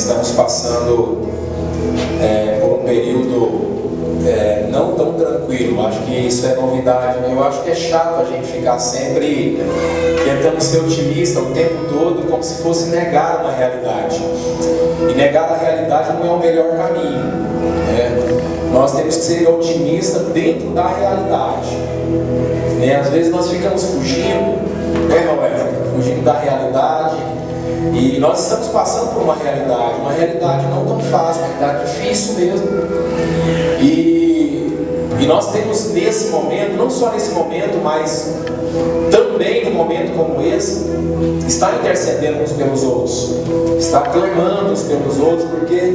estamos passando por um período não tão tranquilo. Acho que isso é novidade. Eu acho que é chato a gente ficar sempre tentando ser otimista o tempo todo, como se fosse negar uma realidade. E negar a realidade não é o melhor caminho. Nós temos que ser otimistas dentro da realidade. Às vezes nós ficamos fugindo, fugindo da realidade. E nós estamos passando por uma realidade não tão fácil, uma realidade difícil mesmo. E nós temos nesse momento, não só nesse momento, mas também num momento como esse, estar intercedendo uns pelos outros, estar clamando uns pelos outros, porque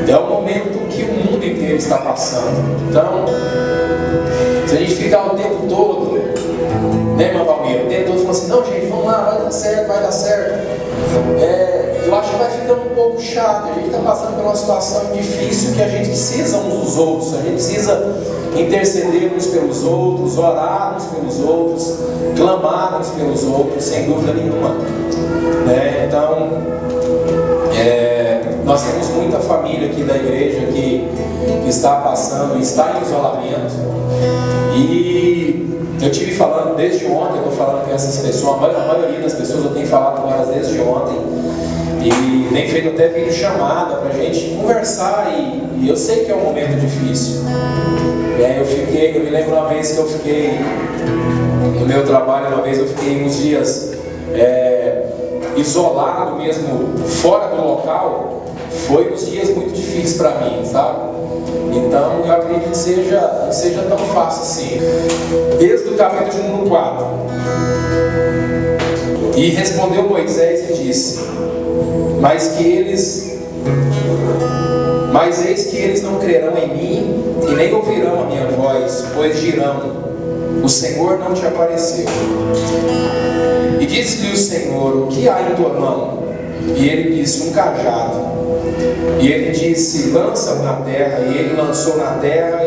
é o momento que o mundo inteiro está passando. Então, se a gente ficar o tempo todo, irmã Valmir, o tempo todo falando assim, não gente, vamos lá, vai dar certo, eu acho que vai ficando um pouco chato. A gente está passando por uma situação difícil que a gente precisa uns dos outros, a gente precisa interceder uns pelos outros, orar uns pelos outros, clamar uns pelos outros, sem dúvida nenhuma. Então, nós temos muita família aqui da igreja que está passando, está em isolamento. E eu estive falando desde ontem, eu estou falando com essas pessoas, a maioria das pessoas eu tenho falado com elas desde ontem, e tenho feito até vídeo chamada para a gente conversar, e eu sei que é um momento difícil. Eu me lembro uma vez que eu fiquei no meu trabalho, eu fiquei uns dias isolado mesmo, fora do local. Foi uns dias muito difíceis para mim, sabe? Então eu acredito que não seja tão fácil assim. Êxodo capítulo número 4. E respondeu Moisés e disse: Mas eis que eles não crerão em mim, e nem ouvirão a minha voz, pois dirão: o Senhor não te apareceu. E disse-lhe o Senhor: o que há em tua mão? E ele disse: um cajado. E ele disse: lança-o na terra. E ele lançou na terra,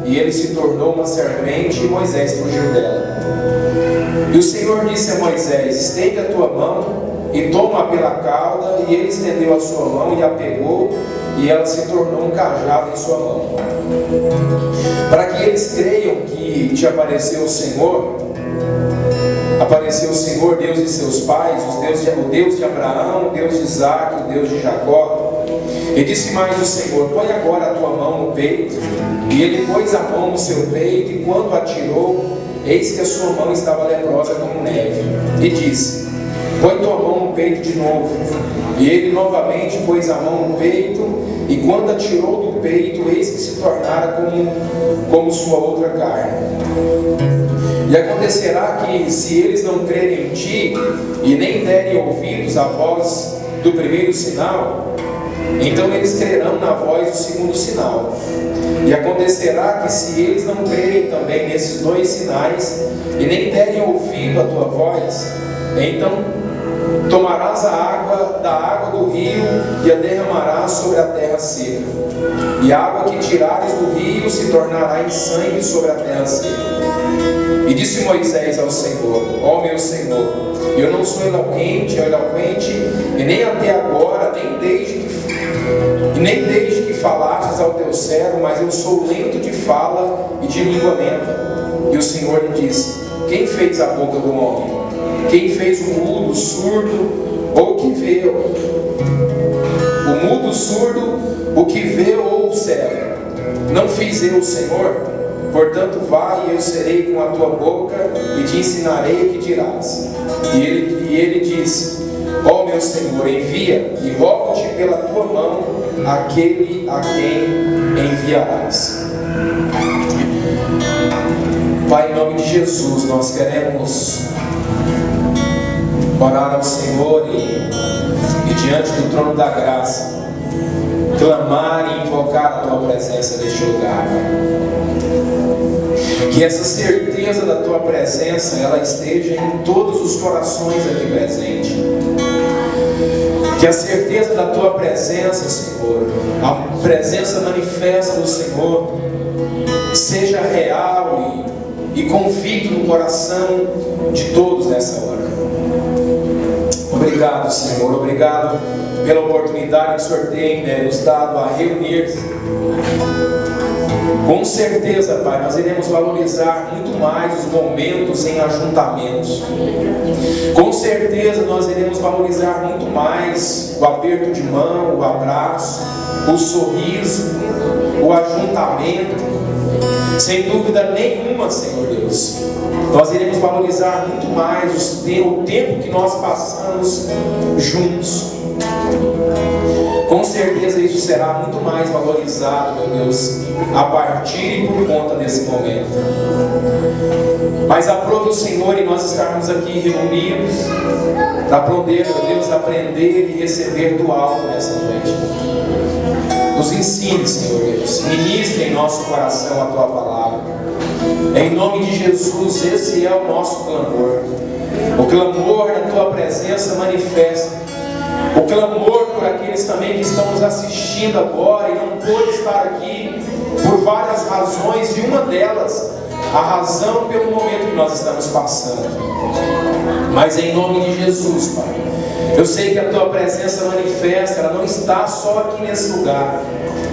e ele se tornou uma serpente, e Moisés fugiu dela. E o Senhor disse a Moisés: estende a tua mão e toma-a pela cauda. E ele estendeu a sua mão e a pegou, e ela se tornou um cajado em sua mão. Para que eles creiam que te apareceu o Senhor, Deus de seus pais, o Deus de Abraão, o Deus de Isaac, o Deus de Jacó. E disse mais o Senhor: põe agora a tua mão no peito. E ele pôs a mão no seu peito, e quando atirou, eis que a sua mão estava leprosa como neve. E disse: põe tua mão no peito de novo. E ele novamente pôs a mão no peito, e quando atirou do peito, eis que se tornara como sua outra carne. E acontecerá que, se eles não crerem em ti, e nem derem ouvidos à voz do primeiro sinal, então eles crerão na voz do segundo sinal. E acontecerá que, se eles não crerem também nesses dois sinais, e nem derem ouvido à tua voz, então tomarás da água do rio, e a derramarás sobre a terra seca. E a água que tirares do rio se tornará em sangue sobre a terra seca. E disse Moisés ao Senhor: ó meu Senhor, eu não sou eloquente, e nem até agora, nem desde que falastes ao teu servo, mas eu sou lento de fala e de língua lenta. E o Senhor lhe disse: quem fez a boca do homem? Quem fez o mudo, o surdo, ou o que vê? O mudo, o surdo, o que vê ou o cego? Não fiz eu, o Senhor? Portanto, vai, e eu serei com a tua boca, e te ensinarei o que dirás. E ele disse: ó meu Senhor, envia, e rogo-te pela tua mão aquele a quem enviarás. Pai, em nome de Jesus, nós queremos orar ao Senhor e diante do trono da graça, clamar e invocar a tua presença neste lugar. Que essa certeza da tua presença, ela esteja em todos os corações aqui presentes. Que a certeza da tua presença, Senhor, a presença manifesta do Senhor, seja real e convicto no coração de todos nessa hora. Obrigado, Senhor, obrigado pela oportunidade que o Senhor tem nos dado a reunir-se. Com certeza, Pai, nós iremos valorizar muito mais os momentos em ajuntamentos. Com certeza nós iremos valorizar muito mais o aperto de mão, o abraço, o sorriso, o ajuntamento. Sem dúvida nenhuma, Senhor Deus, nós iremos valorizar muito mais o tempo que nós passamos juntos. Com certeza isso será muito mais valorizado, meu Deus, a partir e por conta desse momento. Mas aprove o Senhor em nós estarmos aqui reunidos para poder, meu Deus, aprender e receber do alto nessa noite. Nos ensine, Senhor Deus, ministre em nosso coração a Tua palavra. Em nome de Jesus, esse é o nosso clamor. O clamor da Tua presença manifesta. O clamor por aqueles também que estão nos assistindo agora e não pôde estar aqui por várias razões, e uma delas, a razão pelo momento que nós estamos passando. Mas em nome de Jesus, Pai, eu sei que a Tua presença manifesta, ela não está só aqui nesse lugar,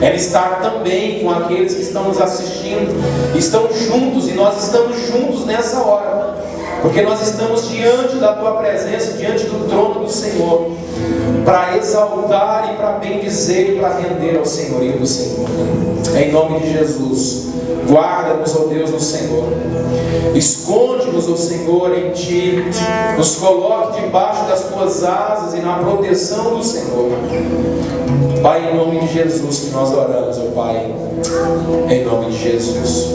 ela está também com aqueles que estão nos assistindo, estão juntos, e nós estamos juntos nessa hora, porque nós estamos diante da Tua presença, diante do trono do Senhor, para exaltar e para bendizer e para render ao senhorio do Senhor. Em nome de Jesus, guarda-nos, ó Deus, no Senhor. Esconde-nos, ó Senhor, em Ti. Nos coloque debaixo das Tuas asas e na proteção do Senhor. Pai, em nome de Jesus que nós oramos, ó Pai. Em nome de Jesus.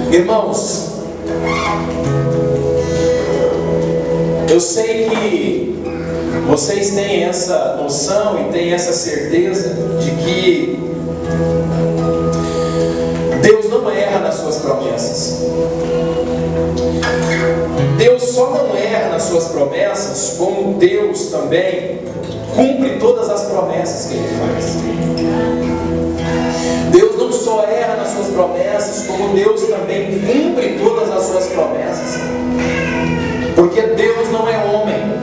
Irmãos, eu sei que vocês têm essa noção e têm essa certeza de que Deus não erra nas suas promessas. Deus só não erra nas suas promessas, como Deus também cumpre todas as promessas que Ele faz. Deus não só erra nas suas promessas, como Deus também cumpre todas as suas promessas. Porque Deus não é homem.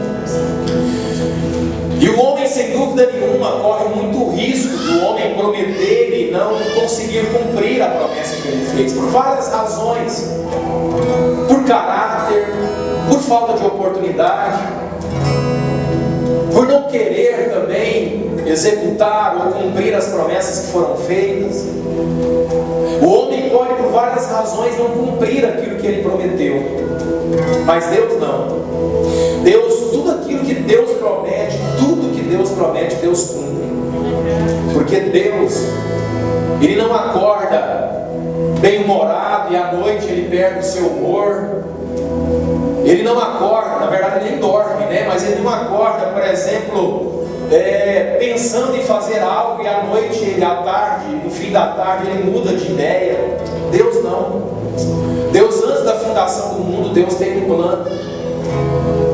E o homem, sem dúvida nenhuma, corre muito risco do homem prometer e não conseguir cumprir a promessa que ele fez, por várias razões, por caráter, por falta de oportunidade, por não querer também executar ou cumprir as promessas que foram feitas. O homem pode, por várias razões, não cumprir aquilo que ele prometeu, mas Deus não. Deus, tudo aquilo que Deus promete, tudo que Deus promete, Deus cumpre. Porque Deus, Ele não acorda bem-humorado e à noite Ele perde o seu humor. Ele não acorda, na verdade Ele nem dorme, né? Mas Ele não acorda, por exemplo, pensando em fazer algo e à noite, Ele, à tarde, no fim da tarde, Ele muda de ideia. Deus não. Deus, antes da fundação do mundo, Deus tem um plano.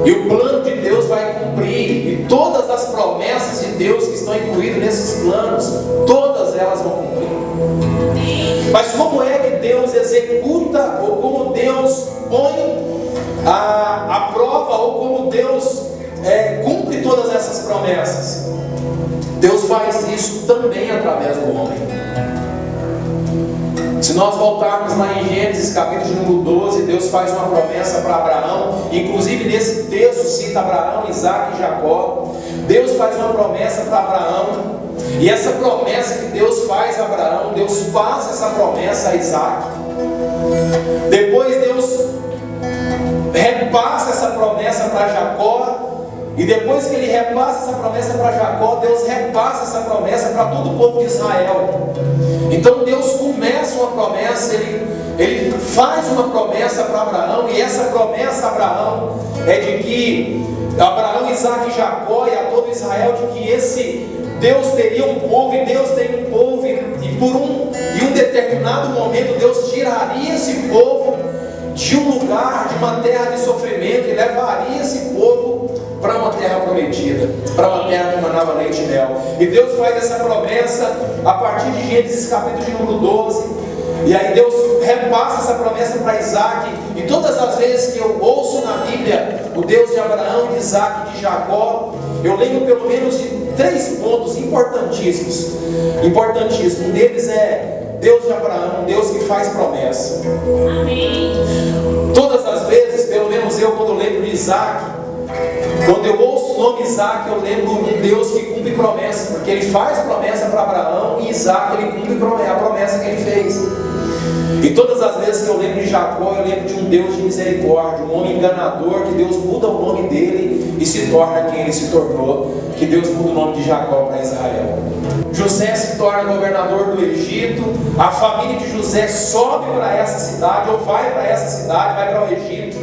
E o plano de Deus vai cumprir. E todas as promessas de Deus que estão incluídas nesses planos, todas elas vão cumprir. Mas como é que Deus executa, ou como Deus põe a prova, ou como Deus cumpre todas essas promessas? Deus faz isso também através do homem. Se nós voltarmos lá em Gênesis capítulo de número 12, Deus faz uma promessa para Abraão. Inclusive nesse texto cita Abraão, Isaac e Jacó. Deus faz uma promessa para Abraão, e essa promessa que Deus faz a Abraão, Deus passa essa promessa a Isaac. Depois Deus repassa essa promessa para Jacó. E depois que Ele repassa essa promessa para Jacó, Deus repassa essa promessa para todo o povo de Israel. Então Deus começa uma promessa, Ele faz uma promessa para Abraão, e essa promessa a Abraão é de que Abraão, Isaac e Jacó e a todo Israel, de que esse Deus teria um povo, e Deus tem um povo, e em um determinado momento Deus tiraria esse povo de um lugar, de uma terra de sofrimento, e levaria esse povo para uma terra prometida, para uma terra que manava leite e mel. E Deus faz essa promessa a partir de Gênesis capítulo de número 12. E aí Deus repassa essa promessa para Isaac. E todas as vezes que eu ouço na Bíblia o Deus de Abraão, de Isaac e de Jacó, eu lembro pelo menos de 3 pontos importantíssimos. Um deles é Deus de Abraão, Deus que faz promessa. Amém. Todas as vezes, pelo menos eu, quando eu lembro de Isaac, quando eu ouço o nome Isaac, eu lembro de um Deus que cumpre promessa, porque ele faz promessa para Abraão e Isaac ele cumpre a promessa que ele fez. E todas as vezes que eu lembro de Jacó, eu lembro de um Deus de misericórdia, um homem enganador, que Deus muda o nome dele e se torna quem ele se tornou, que Deus muda o nome de Jacó para Israel. José se torna governador do Egito, a família de José sobe para essa cidade, ou vai para essa cidade, vai para o Egito.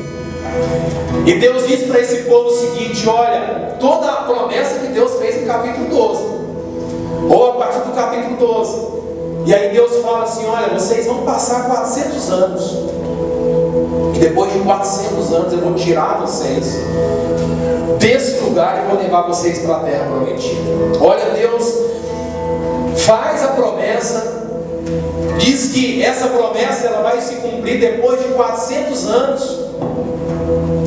E Deus diz para esse povo o seguinte: olha, toda a promessa que Deus fez no capítulo 12, ou a partir do capítulo 12, e aí Deus fala assim: olha, vocês vão passar 400 anos, e depois de 400 anos eu vou tirar vocês desse lugar e vou levar vocês para a terra prometida. Olha, Deus faz a promessa, diz que essa promessa ela vai se cumprir depois de 400 anos.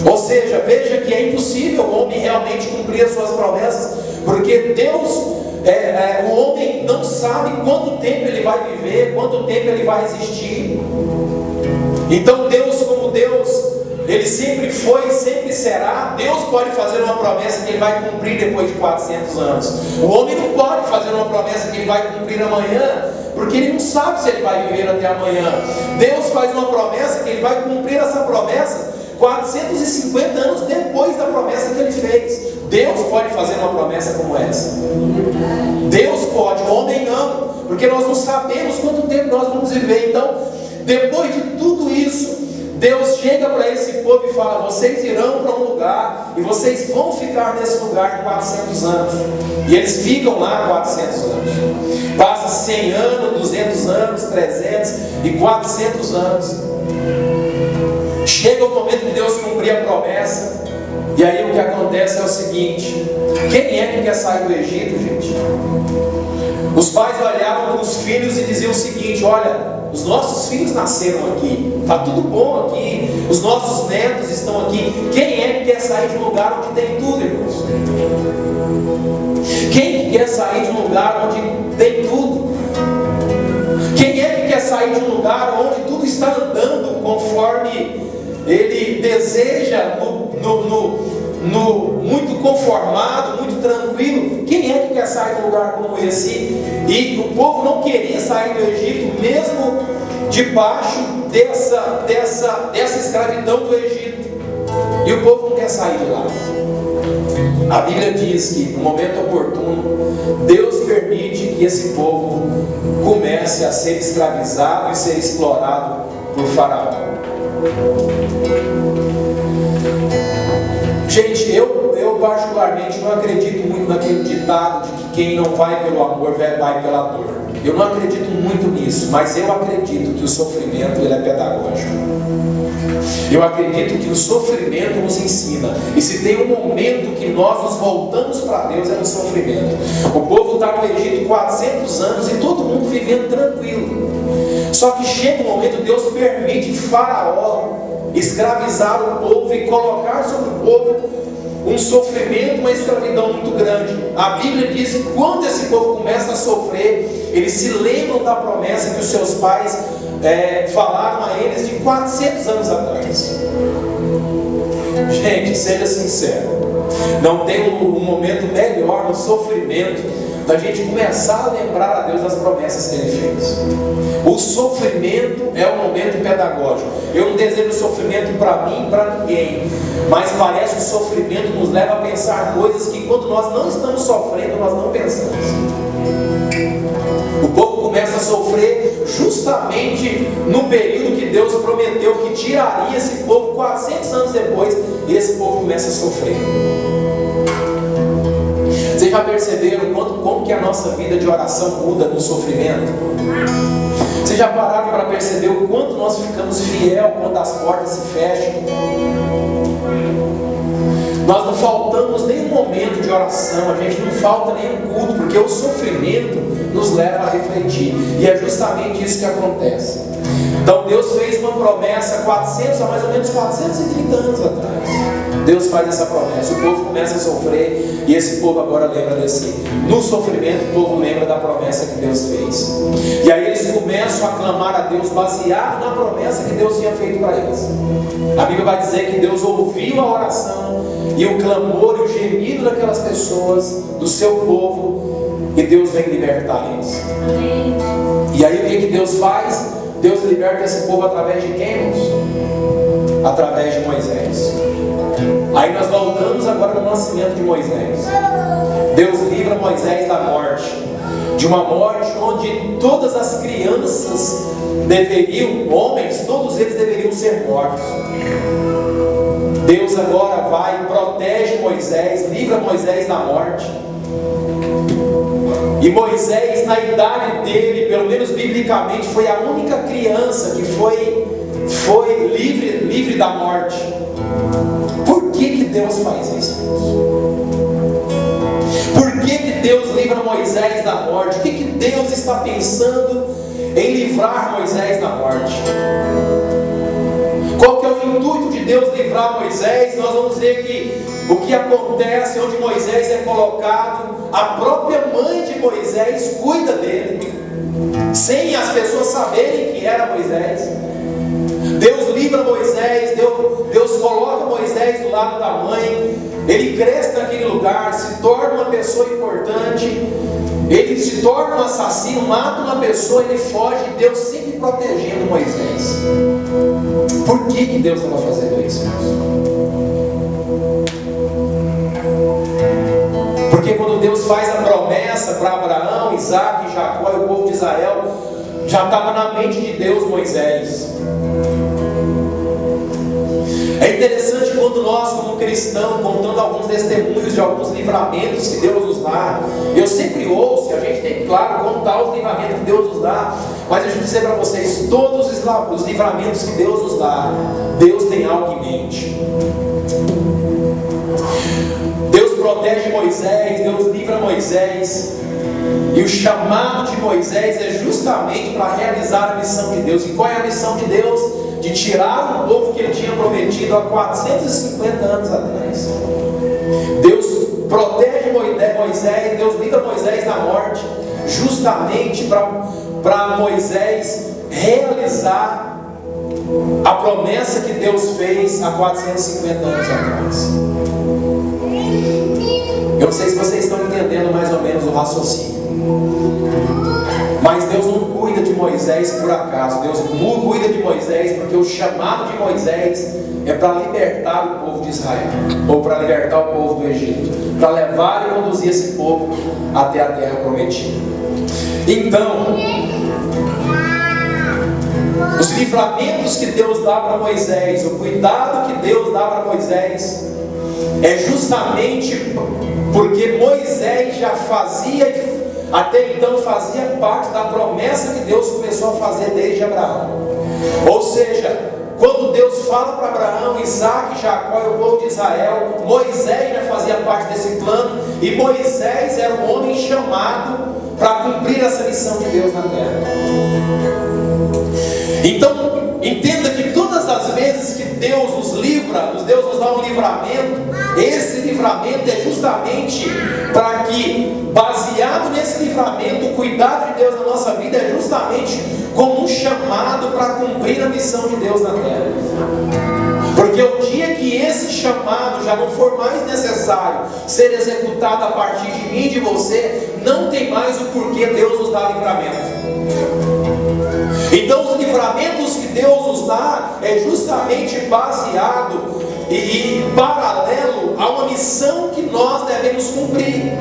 Ou seja, veja que é impossível o homem realmente cumprir as suas promessas, porque Deus, o homem não sabe quanto tempo ele vai viver, quanto tempo ele vai existir. Então Deus, como Deus, ele sempre foi e sempre será. Deus pode fazer uma promessa que ele vai cumprir depois de 400 anos. O homem não pode fazer uma promessa que ele vai cumprir amanhã, porque ele não sabe se ele vai viver até amanhã. Deus faz uma promessa que ele vai cumprir essa promessa 450 anos depois da promessa que ele fez. Deus pode fazer uma promessa como essa. Deus pode, o homem não, porque nós não sabemos quanto tempo nós vamos viver. Então, depois de tudo isso, Deus chega para esse povo e fala: vocês irão para um lugar e vocês vão ficar nesse lugar 400 anos. E eles ficam lá 400 anos. Passa 100 anos, 200 anos, 300 e 400 anos. Chega o momento de Deus cumprir a promessa. E aí o que acontece é o seguinte: quem é que quer sair do Egito, gente? Os pais olhavam para os filhos e diziam o seguinte: olha, os nossos filhos nasceram aqui, está tudo bom aqui, os nossos netos estão aqui. Quem é que quer sair de um lugar onde tem tudo, irmãos? Quem quer sair de um lugar onde tem tudo? Quem é que quer sair de um lugar onde tudo está andando conforme ele deseja, muito conformado, muito tranquilo? Quem é que quer sair de um lugar como esse? E o povo não queria sair do Egito, mesmo debaixo dessa escravidão do Egito. E o povo não quer sair de lá. A Bíblia diz que no momento oportuno Deus permite que esse povo comece a ser escravizado e ser explorado por Faraó. Gente, eu particularmente não acredito muito naquele ditado de que quem não vai pelo amor vai pela dor. Eu não acredito muito nisso, mas eu acredito que o sofrimento ele é pedagógico. Eu acredito que o sofrimento nos ensina. E se tem um momento que nós nos voltamos para Deus, é no sofrimento. O povo está no Egito 400 anos e todo mundo vivendo tranquilo. Só que chega um momento, Deus permite Faraó escravizar o povo e colocar sobre o povo um sofrimento, uma escravidão muito grande. A Bíblia diz que quando esse povo começa a sofrer, eles se lembram da promessa que os seus pais falaram a eles de 400 anos atrás. Gente, seja sincero, não tem um momento melhor no sofrimento da gente começar a lembrar a Deus das promessas que Ele fez. O sofrimento é um momento pedagógico. Eu não desejo sofrimento para mim e para ninguém, mas parece que o sofrimento nos leva a pensar coisas que quando nós não estamos sofrendo, nós não pensamos. O povo começa a sofrer justamente no período que Deus prometeu que tiraria esse povo 400 anos depois, e esse povo começa a sofrer. Vocês já perceberam como que a nossa vida de oração muda no sofrimento? Vocês já pararam para perceber o quanto nós ficamos fiel quando as portas se fecham? Nós não faltamos nenhum momento de oração, a gente não falta nenhum culto, porque o sofrimento nos leva a refletir, e é justamente isso que acontece. Então Deus fez uma promessa há mais ou menos 430 anos atrás. Deus faz essa promessa, o povo começa a sofrer, E esse povo agora lembra no sofrimento, o povo lembra da promessa que Deus fez. E aí eles começam a clamar a Deus baseado na promessa que Deus tinha feito para eles. A Bíblia vai dizer que Deus ouviu a oração e o clamor e o gemido daquelas pessoas, do seu povo, e Deus vem libertar eles. E aí o que Deus faz? Deus liberta esse povo através de quem, irmãos? Através de Moisés. Aí nós voltamos agora no nascimento de Moisés. Deus livra Moisés da morte, de uma morte onde todas as crianças deveriam, homens, todos eles deveriam ser mortos. Deus agora vai e protege Moisés, livra Moisés da morte. E Moisés, na idade dele, pelo menos biblicamente, foi a única criança que foi livre da morte. Por que Deus faz isso? Por que Deus livra Moisés da morte? O que Deus está pensando em livrar Moisés da morte? Qual que é o intuito de Deus livrar Moisés? Nós vamos ver que o que acontece onde Moisés é colocado, a própria mãe de Moisés cuida dele, sem as pessoas saberem que era Moisés. Deus livra Moisés, Deus coloca Moisés do lado da mãe, ele cresce naquele lugar, se torna uma pessoa importante, ele se torna um assassino, mata uma pessoa, ele foge, e Deus sempre protegendo Moisés. Por que Deus estava fazendo isso? Porque quando Deus faz a promessa para Abraão, Isaac e Jacó e o povo de Israel, já estava na mente de Deus Moisés. É interessante quando nós, como cristãos, contando alguns testemunhos de alguns livramentos que Deus nos dá. Eu sempre ouço, e a gente tem que, claro, contar os livramentos que Deus nos dá. Mas deixa eu dizer para vocês, todos os livramentos que Deus nos dá, Deus tem algo em mente. Deus protege Moisés, Deus livra Moisés. E o chamado de Moisés é justamente para realizar a missão de Deus. E qual é a missão de Deus? De tirar o povo que ele tinha prometido há 450 anos atrás. Deus protege Moisés, Deus livra Moisés da morte, justamente para Moisés realizar a promessa que Deus fez há 450 anos atrás. Eu não sei se vocês estão entendendo mais ou menos o raciocínio. Mas Deus não cuida de Moisés por acaso. Deus cuida de Moisés porque o chamado de Moisés é para libertar o povo de Israel, ou para libertar o povo do Egito, para levar e conduzir esse povo até a terra prometida. Então, os livramentos que Deus dá para Moisés, o cuidado que Deus dá para Moisés, é justamente porque Moisés já até então fazia parte da promessa que Deus começou a fazer desde Abraão. Ou seja, quando Deus fala para Abraão, Isaac, Jacó e o povo de Israel, Moisés já fazia parte desse plano, e Moisés era um homem chamado para cumprir essa missão de Deus na terra. Então, entenda que todas as vezes que Deus nos livra, Deus nos dá um livramento, esse livramento é justamente para que, baseado nesse livramento, o cuidado de Deus na nossa vida é justamente como um chamado para cumprir a missão de Deus na terra. Porque o dia que esse chamado já não for mais necessário ser executado a partir de mim e de você, não tem mais o porquê Deus nos dá livramento. Então os livramentos que Deus nos dá é justamente baseado e paralelo a uma missão que nós devemos cumprir.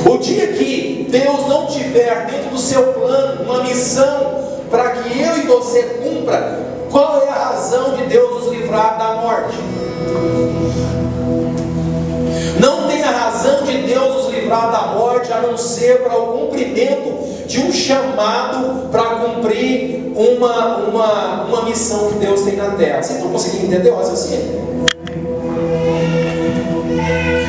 O dia que Deus não tiver dentro do seu plano uma missão para que eu e você cumpra, qual é a razão de Deus nos livrar da morte? Não tem a razão de Deus nos livrar da morte a não ser para o cumprimento de um chamado para cumprir uma missão que Deus tem na terra. Vocês estão conseguindo entender o raciocínio?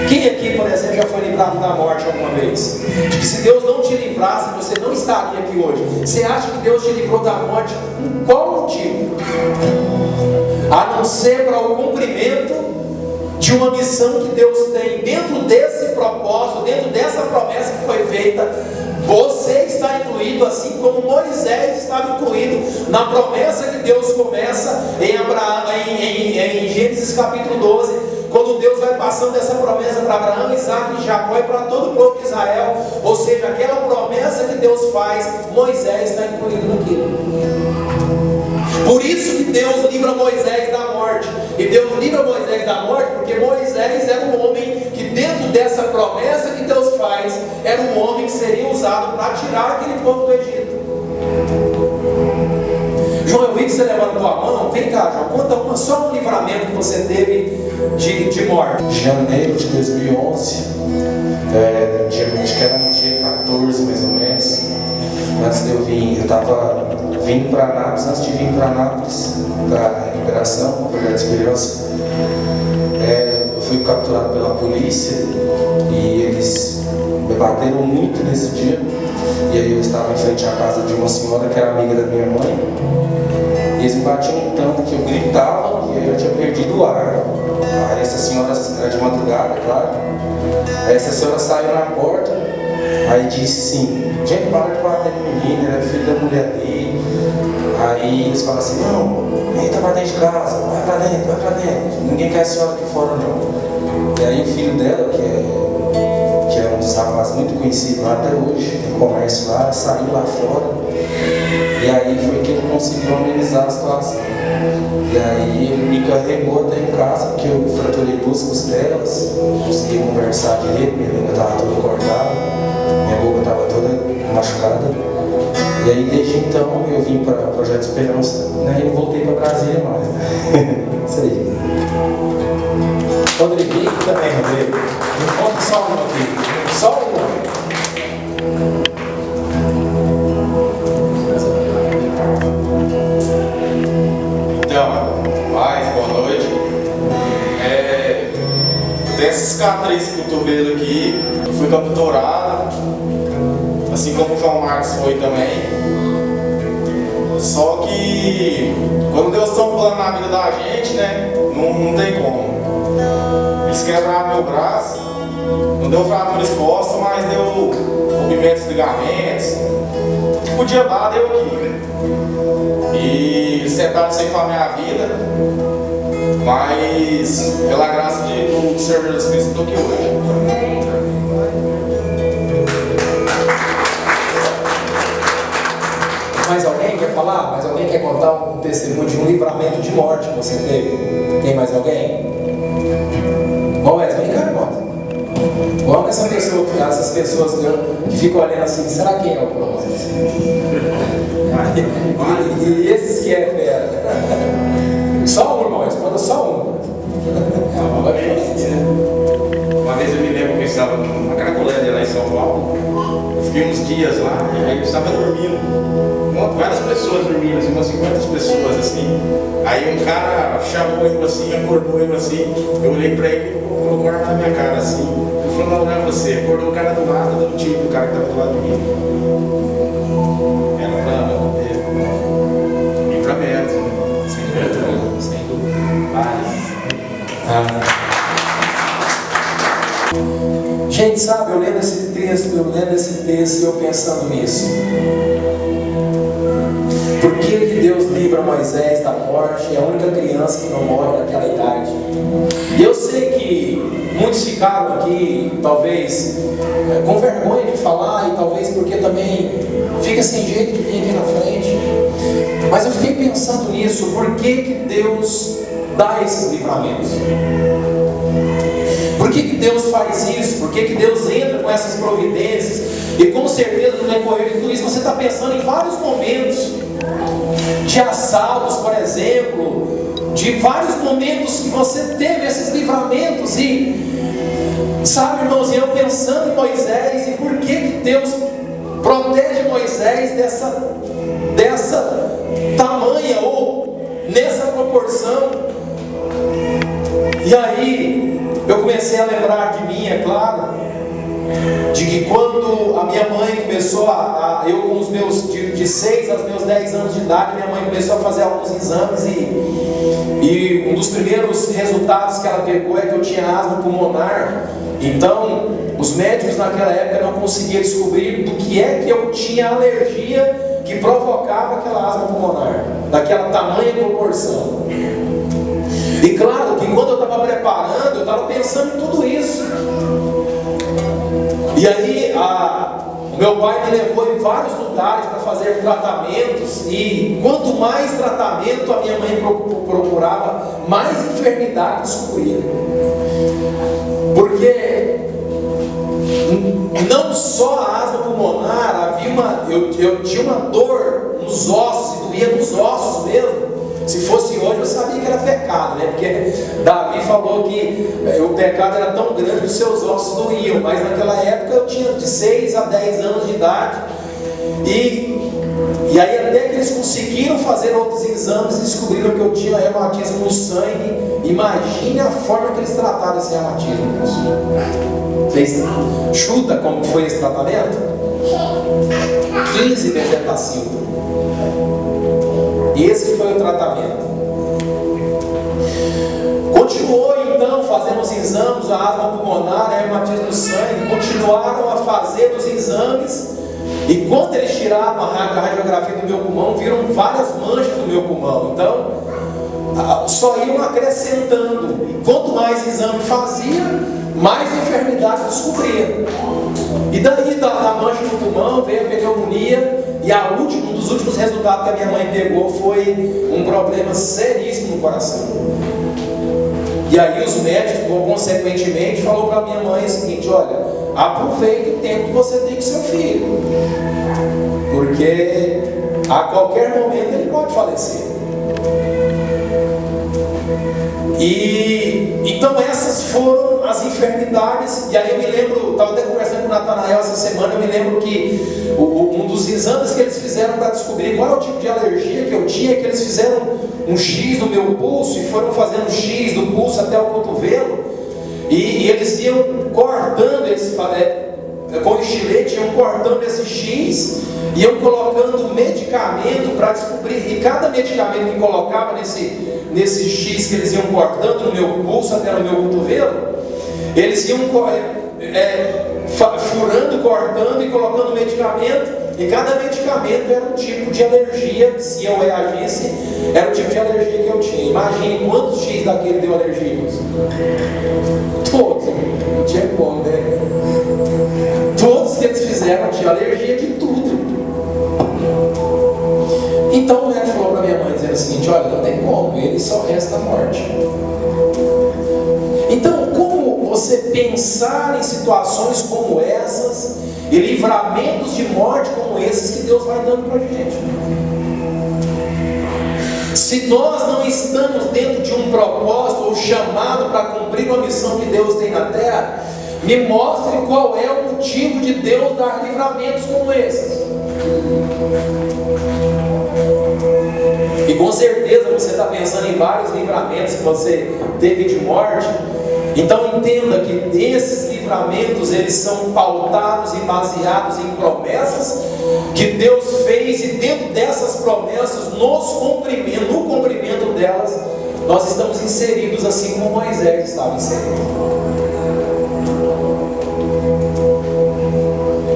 Quem aqui, por exemplo, já foi livrado da morte alguma vez? De que se Deus não te livrasse, você não estaria aqui hoje. Você acha que Deus te livrou da morte por qual motivo? A não ser para o cumprimento de uma missão que Deus tem. Dentro desse propósito, dentro dessa promessa que foi feita, você está incluído, assim como Moisés estava incluído na promessa que Deus começa em Gênesis capítulo 12, quando Deus vai passando essa promessa para Abraão, Isaac e Jacó e para todo o povo de Israel. Ou seja, aquela promessa que Deus faz, Moisés está incluído naquilo. Por isso que Deus livra Moisés da morte. E Deus livra Moisés da morte porque Moisés era um homem que, dentro dessa promessa que Deus faz, era um homem que seria usado para tirar aquele povo do Egito. João, eu vi que você levantou a mão. Vem cá, João, conta só um livramento que você teve de morte. Janeiro de 2011, acho que era no dia 14 mais ou menos, antes de eu vir, eu estava vindo para Anápolis, antes de vir para Anápolis, para recuperação, projeto de esperança, eu fui capturado pela polícia e eles me bateram muito nesse dia. E aí eu estava em frente à casa de uma senhora que era amiga da minha mãe, e eles me batiam tanto que eu gritava e aí eu tinha perdido o ar. Aí essa senhora, era de madrugada, claro, aí essa senhora saiu na porta, aí disse assim: gente, para de bater no menino, ele é filho da mulher ali. Aí eles falam assim: não, entra pra dentro de casa, vai pra dentro, ninguém quer a senhora aqui fora não. E aí o filho dela, que é um dos rapazes muito conhecidos lá até hoje, tem comércio lá, saiu lá fora. E aí foi que ele conseguiu amenizar a situação. E aí ele me carregou até em casa, porque eu fraturei 2 costelas, não consegui conversar direito, minha língua estava toda cortada, minha boca estava toda machucada. E aí desde então eu vim para o Projeto de Esperança, né, e não voltei para Brasília mais. Isso aí. Rodriguinho também, Rodrigo. Me conta só uma aqui. Só uma. Então, paz, boa noite. Eu tenho essa cicatriz no cotovelo aqui. Eu fui capturado, assim como o João Marcos foi também. Só que quando Deus tem um plano na vida da gente, né? Não tem como. Eles quebraram meu braço, não deu fratura exposta, mas deu rompimentos, ligamentos. Podia dar, deu aqui. E eles tentaram ceifar minha vida, mas pela graça do Senhor Jesus Cristo estou aqui hoje. Mais alguém quer falar? Mais alguém quer contar um testemunho de um livramento de morte que você teve? Tem mais alguém? Bom, vem cá, conta. Igual essas pessoas que ficam olhando assim: será quem é o próximo? E esses que é fera? Só um, irmão, responda só um. Uma vez eu me lembro que eu estava numa Cracolândia lá em São Paulo. Eu fiquei uns dias lá e aí eu estava dormindo. Várias pessoas dormindo, assim, umas 50 pessoas assim. Aí um cara chamou eu assim, acordou eu assim. Eu olhei pra ele e colocou a arma na minha cara assim. Ele falou: não é você. Acordou o cara do lado, dando tiro do cara que estava do lado de mim. Era pra ir pra perto. Sem dúvida. Gente, sabe, eu lendo esse texto e eu pensando nisso. Por que Deus livra Moisés da morte? É a única criança que não morre naquela idade. E eu sei que muitos ficaram aqui, talvez, com vergonha de falar, e talvez porque também fica sem jeito de vir aqui na frente. Mas eu fiquei pensando nisso. Por que Deus dá esses livramentos? Por que Deus faz isso? Por que Deus entra com essas providências? E com certeza no decorrer de tudo isso você está pensando em vários momentos de assaltos, por exemplo, de vários momentos que você teve esses livramentos. E sabe, irmãos, eu pensando em Moisés, e por que Deus protege Moisés dessa tamanha ou nessa proporção. E aí eu comecei a lembrar de mim, é claro, de que quando a minha mãe começou eu com os meus, de 6 aos meus 10 anos de idade, minha mãe começou a fazer alguns exames e um dos primeiros resultados que ela pegou é que eu tinha asma pulmonar. Então, os médicos naquela época não conseguiam descobrir do que é que eu tinha alergia que provocava aquela asma pulmonar, daquela tamanha proporção. E claro que quando eu estava preparando, eu estava pensando em tudo isso. E aí, o meu pai me levou em vários lugares para fazer tratamentos, e quanto mais tratamento a minha mãe procurava, mais enfermidade descobria. Porque não só a asma pulmonar, eu tinha uma dor nos ossos, e doía nos ossos mesmo. Se fosse hoje eu sabia que era pecado, né? Porque Davi falou que o pecado era tão grande que os seus ossos doíam. Mas naquela época eu tinha de 6 a 10 anos de idade. E aí até que eles conseguiram fazer outros exames e descobriram que eu tinha reumatismo no sangue. Imagine a forma que eles trataram esse reumatismo. Vocês chuta como foi esse tratamento? 15 bezetacil. E esse foi o tratamento. Continuou então fazendo os exames, a asma pulmonar, a reumatismo no sangue. Continuaram a fazer os exames. E quando eles tiraram a radiografia do meu pulmão, viram várias manchas no meu pulmão. Então, só iam acrescentando. E quanto mais exame fazia, mais enfermidade descobria. E daí da mancha no pulmão veio a pneumonia. E um dos últimos resultados que a minha mãe pegou foi um problema seríssimo no coração. E aí os médicos, consequentemente, falaram para a minha mãe o seguinte: olha, aproveite o tempo que você tem com seu filho, porque a qualquer momento ele pode falecer. E então essas foram as enfermidades. E aí eu me lembro, estava até conversando com o Natanael essa semana, eu me lembro que um dos exames que eles fizeram para descobrir qual é o tipo de alergia que eu tinha, é que eles fizeram um X no meu pulso e foram fazendo um X do pulso até o cotovelo, e eles iam cortando com estilete, iam cortando esse X, iam colocando medicamento para descobrir, e cada medicamento que colocava nesse X que eles iam cortando no meu pulso até no meu cotovelo, eles iam furando, cortando e colocando medicamento, e cada medicamento era um tipo de alergia. Se eu reagisse, era o tipo de alergia que eu tinha. Imagine quantos X daquele deu alergia. Todos, não tinha como, né? Todos que eles fizeram tinham alergia de tudo. Então o médico falou para minha mãe, dizendo o seguinte: olha, não tem como, ele só resta a morte. Então, como você pensar em situações como essas e livramentos de morte como esses que Deus vai dando para a gente? Se nós não estamos dentro de um propósito ou chamado para cumprir uma missão que Deus tem na terra, me mostre qual é o motivo de Deus dar livramentos como esses. E com certeza você está pensando em vários livramentos que você teve de morte. Então entenda que esses livramentos, eles são pautados e baseados em promessas que Deus fez, e dentro dessas promessas, no cumprimento delas, nós estamos inseridos assim como Moisés estava inserido.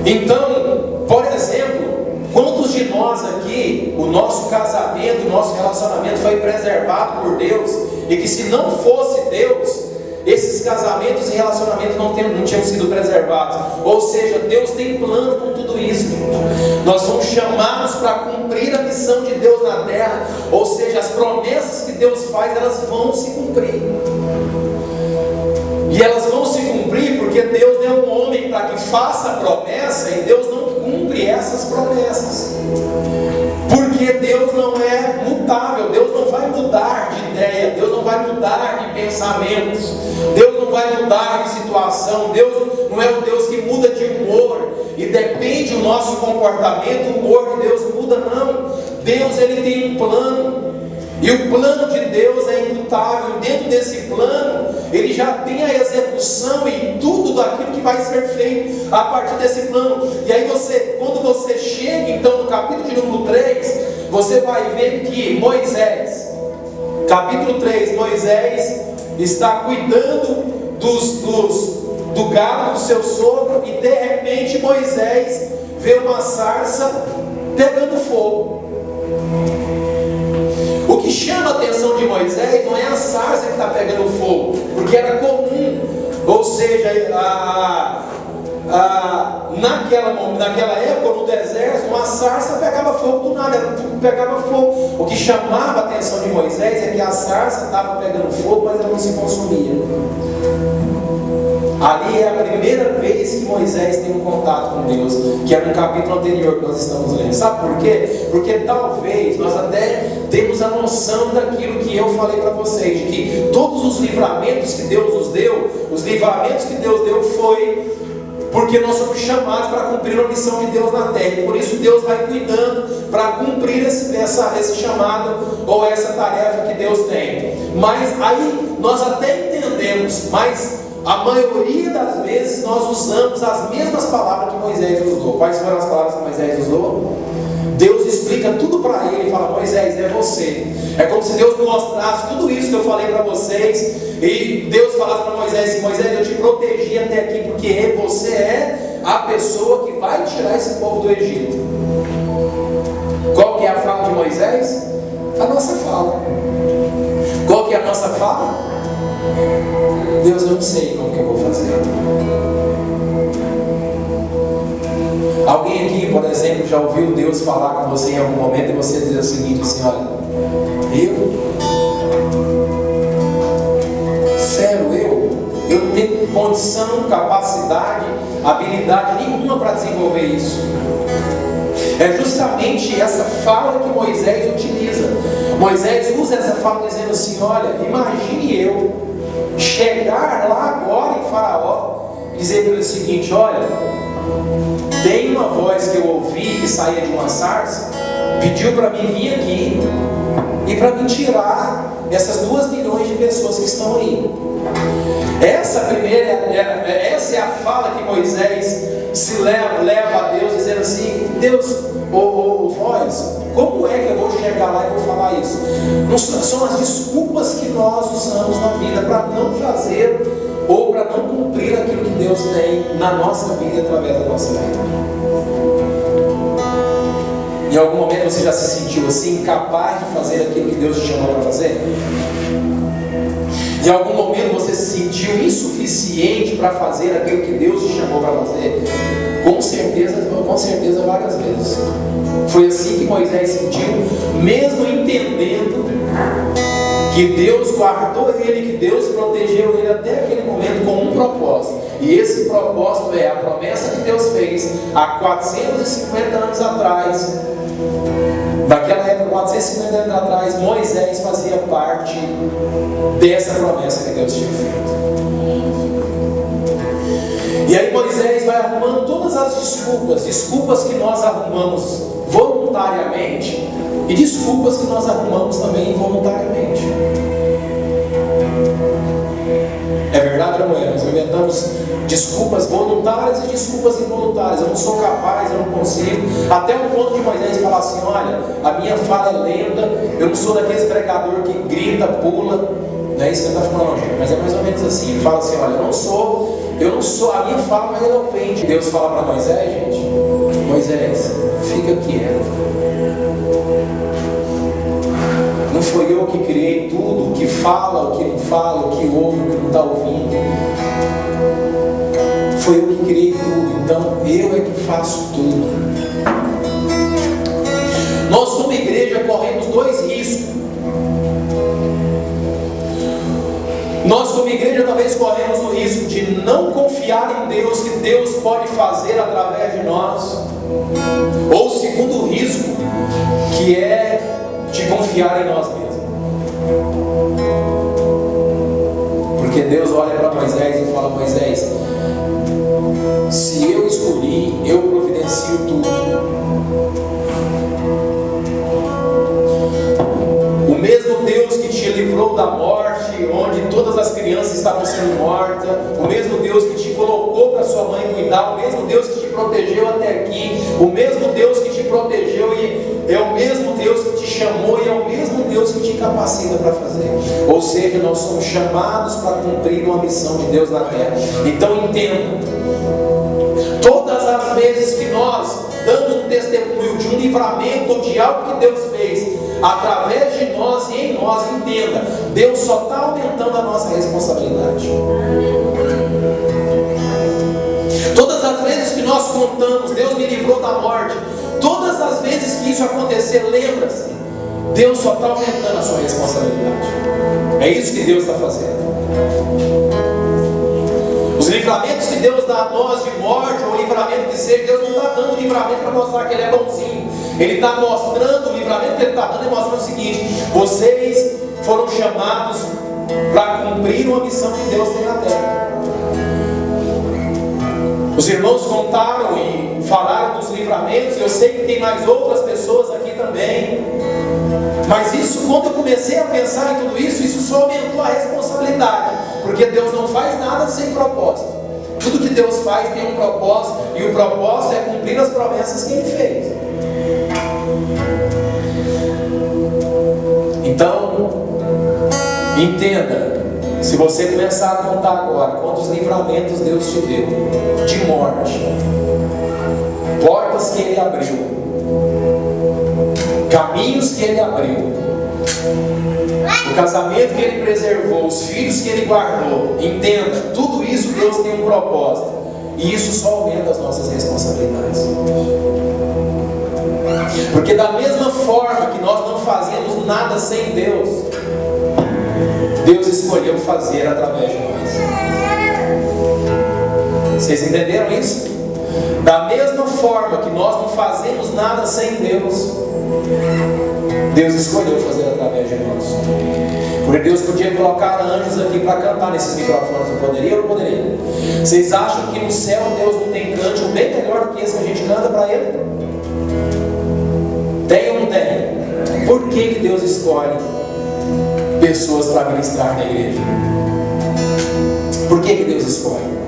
Então, por exemplo, quantos de nós aqui, o nosso casamento, o nosso relacionamento foi preservado por Deus, e que se não fosse Deus, esses casamentos e relacionamentos não tinham sido preservados? Ou seja, Deus tem plano com tudo isso, gente. Nós somos chamados para cumprir a missão de Deus na terra. Ou seja, as promessas que Deus faz, elas vão se cumprir. E elas vão se cumprir porque Deus é um homem para que faça a promessa, e Deus não cumpre essas promessas. Porque Deus não é mutável, Deus não vai mudar de ideia, Deus não vai mudar de pensamentos, Deus não vai mudar de situação, Deus não é um Deus que muda de humor, e depende do nosso comportamento, o humor de Deus muda, não. Deus, ele tem um plano. E o plano de Deus é imutável. Dentro desse plano, Ele já tem a execução e tudo daquilo que vai ser feito a partir desse plano. E aí quando você chega então no capítulo de número 3, você vai ver que Moisés, capítulo 3, Moisés está cuidando do gado do seu sogro, e de repente Moisés vê uma sarça pegando fogo. O que chama a atenção de Moisés não é a sarça que está pegando fogo, porque era comum, ou seja, naquela época no deserto, uma sarça pegava fogo do nada, pegava fogo. O que chamava a atenção de Moisés é que a sarça estava pegando fogo, mas ela não se consumia. Ali é a primeira vez que Moisés tem um contato com Deus, que é no capítulo anterior que nós estamos lendo. Sabe por quê? Porque talvez nós até temos a noção daquilo que eu falei para vocês, de que todos os livramentos que Deus nos deu, os livramentos que Deus deu foi porque nós somos chamados para cumprir a missão de Deus na terra. E por isso Deus vai cuidando para cumprir esse chamado ou essa tarefa que Deus tem. Mas aí nós até entendemos, mas a maioria das vezes nós usamos as mesmas palavras que Moisés usou. Quais foram as palavras que Moisés usou? Deus explica tudo para ele e fala: Moisés, é você. É como se Deus mostrasse tudo isso que eu falei para vocês, e Deus falasse para Moisés assim: Moisés, eu te protegi até aqui, porque você é a pessoa que vai tirar esse povo do Egito. Qual que é a fala de Moisés? A nossa fala. Qual que é a nossa fala? Deus, eu não sei como que eu vou fazer. Alguém aqui, por exemplo, já ouviu Deus falar com você em algum momento e você diz o seguinte, assim: olha, eu não tenho condição, capacidade, habilidade nenhuma para desenvolver isso. É justamente essa fala que Moisés utiliza. Moisés usa essa fala dizendo assim: olha, imagine eu chegar lá agora em Faraó e dizer para ele o seguinte: olha, tem uma voz que eu ouvi que saía de uma sarça, pediu para mim vir aqui e para me tirar essas 2 milhões de pessoas que estão aí. Essa é a fala que Moisés se leva a Deus, dizendo assim: Deus, voz, como é que eu vou chegar lá e vou falar isso? Não são as desculpas que nós usamos na vida para não fazer ou para não cumprir aquilo que Deus tem na nossa vida e através da nossa vida. Em algum momento você já se sentiu assim, incapaz de fazer aquilo que Deus te chamou para fazer? Em algum momento você se sentiu insuficiente para fazer aquilo que Deus te chamou para fazer? Com certeza várias vezes. Foi assim que Moisés sentiu, mesmo entendendo que Deus guardou ele, que Deus protegeu ele até aquele momento com um propósito. E esse propósito é a promessa que Deus fez há 450 anos atrás. Daquela época, 450 anos atrás, Moisés fazia parte dessa promessa que Deus tinha feito. E aí Moisés vai arrumando todas as desculpas que nós arrumamos voluntariamente e desculpas que nós arrumamos também involuntariamente. É verdade, não é? Nós inventamos desculpas voluntárias e desculpas involuntárias. Eu não sou capaz, eu não consigo. Até o ponto de Moisés falar assim: olha, a minha fala é lenta, eu não sou daqueles pregador que grita, pula. Não é isso que ele está falando, gente, mas é mais ou menos assim. Ele fala assim: olha, eu não sou, a minha fala mais eloquente. Deus fala para Moisés, gente: Moisés, fica quieto. Não foi eu que criei tudo, o que fala, o que não fala, o que ouve, o que não está ouvindo. Foi eu que criei tudo, então eu é que faço tudo. Nós como igreja corremos 2 riscos. Nós como igreja talvez corremos o risco de não confiar em Deus, que Deus pode fazer através de nós. Ou o segundo risco, que é de confiar em nós mesmos. Porque Deus olha para Moisés e fala: Moisés, se eu escolhi, eu providencio tudo. O mesmo mesmo Deus que te protegeu até aqui, o mesmo Deus que te protegeu e é o mesmo Deus que te chamou e é o mesmo Deus que te capacita para fazer. Ou seja, nós somos chamados para cumprir uma missão de Deus na terra. Então entenda, todas as vezes que nós damos um testemunho de um livramento ou de algo que Deus fez através de nós e em nós, entenda, Deus só está aumentando a nossa responsabilidade. Todas as vezes que nós contamos, Deus me livrou da morte, todas as vezes que isso acontecer, lembra-se, Deus só está aumentando a sua responsabilidade. É isso que Deus está fazendo. Os livramentos que Deus dá a nós de morte, ou livramento que seja, Deus não está dando livramento para mostrar que Ele é bonzinho. Ele está mostrando, o livramento que Ele está dando é mostrando o seguinte: vocês foram chamados para cumprir uma missão que Deus tem na terra. Os irmãos contaram e falaram dos livramentos. Eu sei que tem mais outras pessoas aqui também. Mas isso, quando eu comecei a pensar em tudo isso, isso só aumentou a responsabilidade. Porque Deus não faz nada sem propósito. Tudo que Deus faz tem um propósito. E o propósito é cumprir as promessas que Ele fez. Então, entenda. Se você começar a contar agora quantos livramentos Deus te deu de morte, portas que Ele abriu, caminhos que Ele abriu, o casamento que Ele preservou, os filhos que Ele guardou, entenda, tudo isso Deus tem um propósito, e isso só aumenta as nossas responsabilidades. Porque da mesma forma que nós não fazemos nada sem Deus, Deus escolheu fazer através de nós. Vocês entenderam isso? Da mesma forma que nós não fazemos nada sem Deus, Deus escolheu fazer através de nós. Porque Deus podia colocar anjos aqui para cantar nesses microfones. Não poderia ou não poderia? Vocês acham que no céu Deus não tem cântico bem melhor do que esse que a gente canta para Ele? Tem ou não tem? Por que Deus escolhe pessoas para ministrar na igreja? Por que Deus escolhe?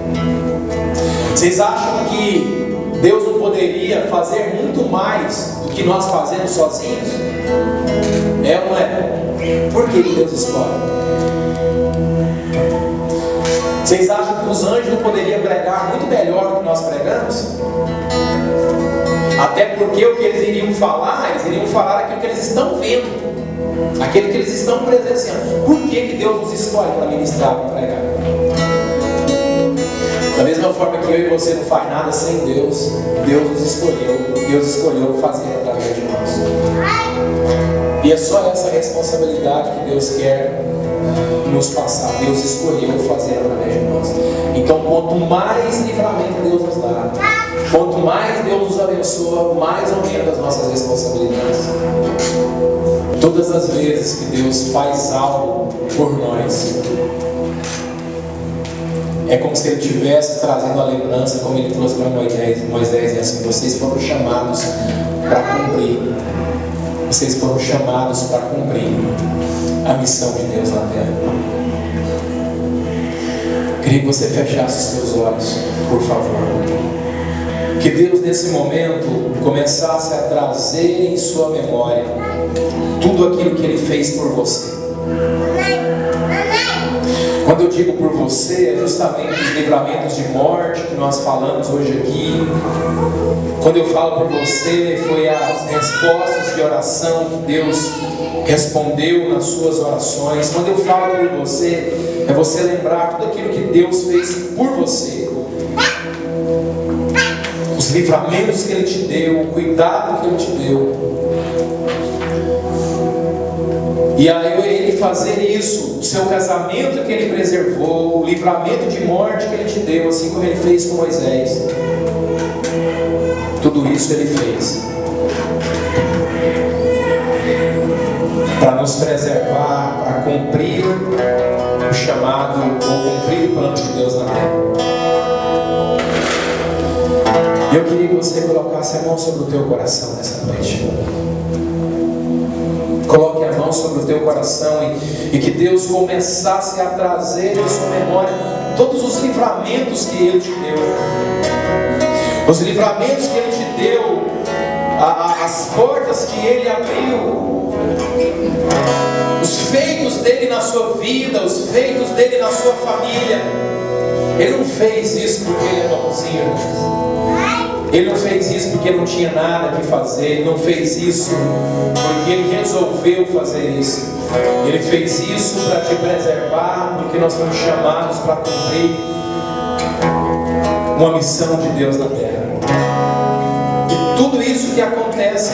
Vocês acham que Deus não poderia fazer muito mais do que nós fazemos sozinhos? É ou não é? Por que Deus escolhe? Vocês acham que os anjos não poderiam pregar muito melhor do que nós pregamos? Até porque o que eles iriam falar aquilo que eles estão vendo, aquilo que eles estão presenciando. Por que Deus nos escolhe para ministrar, para pregar? Da mesma forma que eu e você não faz nada sem Deus, Deus escolheu fazer através de nós. E é só essa responsabilidade que Deus quer nos passar. Deus escolheu fazer através de nós. Então, quanto mais livramento Deus nos dá, quanto mais Deus nos abençoa, mais aumenta as nossas responsabilidades. Todas as vezes que Deus faz algo por nós, é como se Ele estivesse trazendo a lembrança, como Ele trouxe para Moisés, e assim: vocês foram chamados para cumprir. Vocês foram chamados para cumprir a missão de Deus na terra. Queria que você fechasse os seus olhos, por favor. Que Deus nesse momento começasse a trazer em sua memória tudo aquilo que Ele fez por você. Quando eu digo por você, é justamente os livramentos de morte que nós falamos hoje aqui. Quando eu falo por você, foi as respostas de oração que Deus respondeu nas suas orações. Quando eu falo por você, é você lembrar tudo aquilo que Deus fez por você. Os livramentos que Ele te deu, o cuidado que Ele te deu. E aí Ele fazer isso, o seu casamento que Ele preservou, o livramento de morte que Ele te deu, assim como Ele fez com Moisés. Tudo isso Ele fez para nos preservar, para cumprir o chamado, ou cumprir o plano de Deus na terra. E eu queria que você colocasse a mão sobre o teu coração nessa noite. Coloque a mão sobre o teu coração e que Deus começasse a trazer em sua memória todos os livramentos que Ele te deu. os livramentos que Ele te deu, as portas que Ele abriu, os feitos dele na sua vida, os feitos dele na sua família. Ele não fez isso porque Ele é bonzinho. Ele não fez isso porque não tinha nada que fazer. Ele não fez isso porque Ele resolveu fazer isso. Ele fez isso para te preservar, porque nós fomos chamados para cumprir uma missão de Deus na terra. E tudo isso que acontece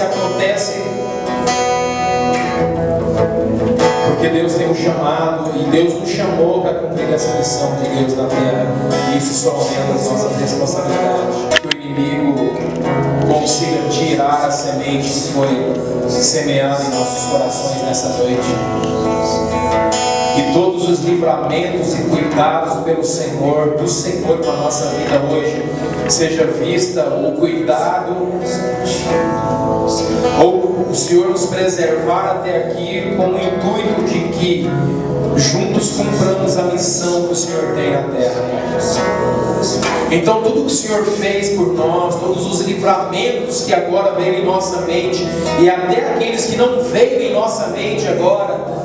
porque Deus tem um chamado, e Deus nos chamou para cumprir essa missão de Deus na terra. E isso só aumenta as nossas responsabilidades. Que o inimigo consiga tirar a semente que foi semeada em nossos corações nessa noite. Que todos os livramentos e cuidados pelo Senhor, do Senhor com a nossa vida hoje, seja vista o cuidado, ou o Senhor nos preservar até aqui com o intuito de que juntos cumpramos a missão que o Senhor tem na terra. Então tudo que o Senhor fez por nós, todos os livramentos que agora veio em nossa mente, e até aqueles que não veio em nossa mente agora,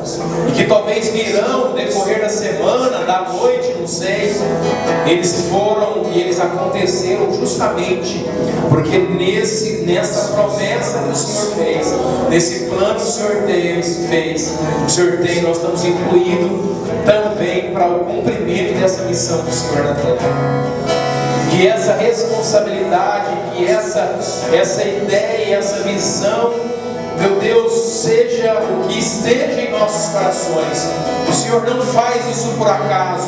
e que talvez virão no decorrer da semana, da noite, não sei, eles foram e eles aconteceram justamente porque nessa promessa que o Senhor fez, nesse plano que o Senhor fez, o Senhor tem, nós estamos incluídos também para o cumprimento dessa missão do Senhor na terra. Que essa responsabilidade, que essa ideia, essa visão, meu Deus, seja o que esteja em nossos corações. O Senhor não faz isso por acaso.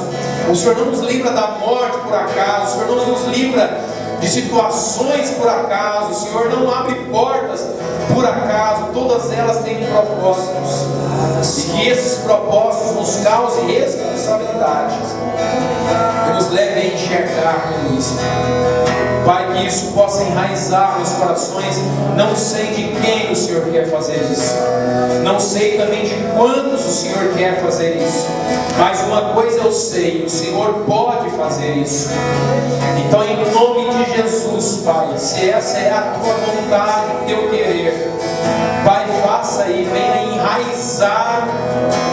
O Senhor não nos livra da morte por acaso. O Senhor não nos livra de situações por acaso. O Senhor não abre portas por acaso. Todas elas têm propósitos. E que esses propósitos nos causem responsabilidade e nos levem a enxergar tudo isso. Pai, que isso possa enraizar nos corações. Não sei de quem o Senhor quer fazer isso, não sei também de quantos o Senhor quer fazer isso, mas uma coisa eu sei: o Senhor pode fazer isso. Então, em nome de Jesus, Pai, se essa é a tua vontade, o teu querer, Pai, faça e venha enraizar,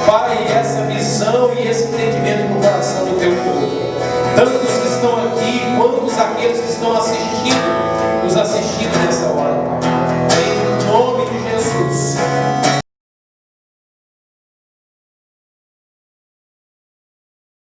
Pai, essa visão e esse entendimento no coração do teu povo, tanto os que estão aqui quanto aqueles que estão assistindo